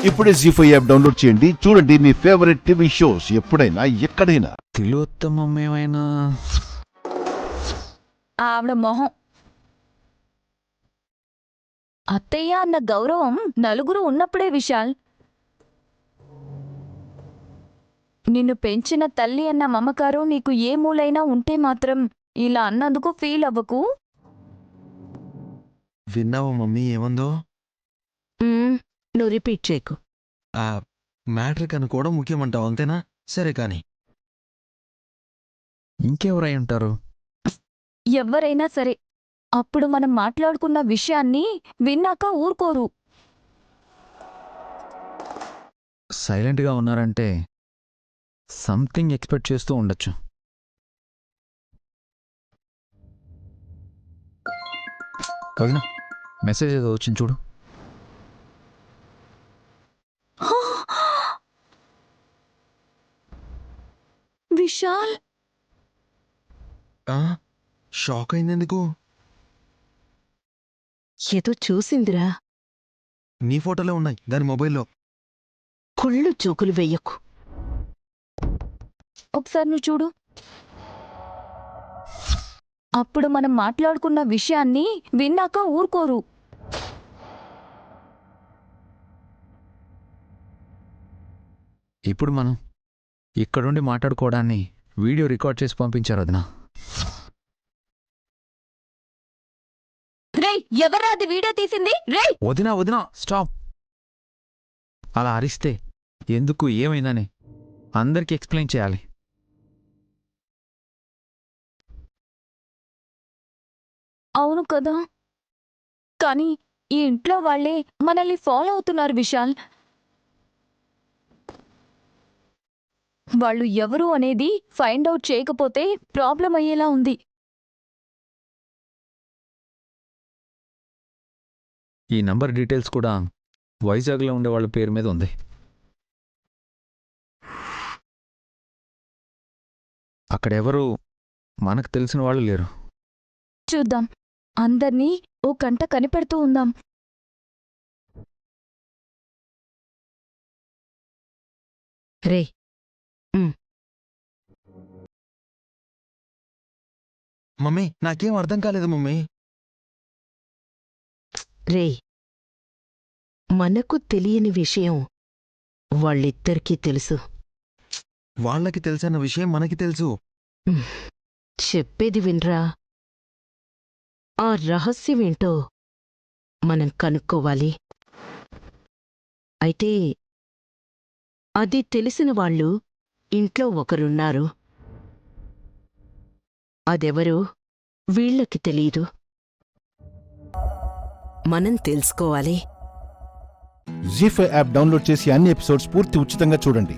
ఇప్పుడే జీ5 app download చేయండి. చూడండి మీ ఫేవరెట్ టీవీ షోస్ ఎప్పుడైనా ఎక్కడైనా. తిలోత్తమం ఏమైనా ఆవిడ మొహం. అత్తయ్య అన్న గౌరవం నలుగురు ఉన్నప్పుడే విశాల్. నిన్ను పెంచిన తల్లి అన్న మమకారం నీకు ఏ మూలైనా ఉంటే మాత్రం ఇలా అన్నందుకు ఫీల్ అవ్వకు. విన్నావా మమ్మీ ఏమందో? నువ్వు రిపీట్ చేయకు. ఆ మ్యాటర్ కనుకోవడం ముఖ్యమంటావు అంతేనా? సరే కాని ఇంకెవరై ఉంటారు? ఎవ్వరైనా సరే అప్పుడు మనం మాట్లాడుకున్న విషయాన్ని విన్నాక ఊరుకోరు. సైలెంట్గా ఉన్నారంటే సంథింగ్ ఎక్స్పెక్ట్ చేస్తూ ఉండొచ్చు. కవినా, మెసేజ్ ఏదో వచ్చింది చూడు. విశాల్ షాక్ అయిందెందుకు? ఏదో చూసిందిరా. నీ ఫోటోలే ఉన్నాయి దాని మొబైల్లో. కుళ్ళు జోకులు వెయ్యకు. ఒకసారి నువ్వు చూడు. అప్పుడు మనం మాట్లాడుకున్న విషయాన్ని విన్నాక ఊరుకోరు. ఇప్పుడు మనం ఇక్కడుండి మాట్లాడుకోవడాన్ని వీడియో రికార్డ్ చేసి పంపించారు వదినా. రేయ్, ఎవరా అది వీడియో తీసింది? రేయ్ వదినా వదినా స్టాప్. అలా అరిస్తే ఎందుకు, ఏమైందని అందరికీ ఎక్స్ప్లెయిన్ చేయాలి. అవును కదా, కానీ ఈ ఇంట్లో వాళ్ళే మనల్ని ఫాలో అవుతున్నారు విశాల్. వాళ్ళు ఎవరు అనేది ఫైండ్ అవుట్ చేయకపోతే ప్రాబ్లం అయ్యేలా ఉంది. ఈ నంబర్ డీటెయిల్స్ కూడా వైజాగ్లో ఉండే వాళ్ళ పేరు మీద ఉంది. అక్కడెవరూ మనకు తెలిసిన వాళ్ళు లేరు. చూద్దాం, అందర్నీ ఓ కంట కనిపెడుతూ ఉందాం. రే మమ్మీ నాకేం అర్థం కాలేదు మమ్మీ. రే మనకు తెలియని విషయం వాళ్ళిద్దరికీ తెలుసు. వాళ్ళకి తెలిసిన విషయం మనకి తెలుసు. చెప్పేది వినరా. ఆ రహస్యమేంటో మనం కనుక్కోవాలి. అయితే అది తెలిసిన వాళ్ళు ఇంట్లో ఒకరున్నారు. అదెవరో వీళ్ళకి తెలీదు. మనం తెలుసుకోవాలి. జీ5 యాప్ డౌన్లోడ్ చేసి అన్ని ఎపిసోడ్స్ పూర్తి ఉచితంగా చూడండి.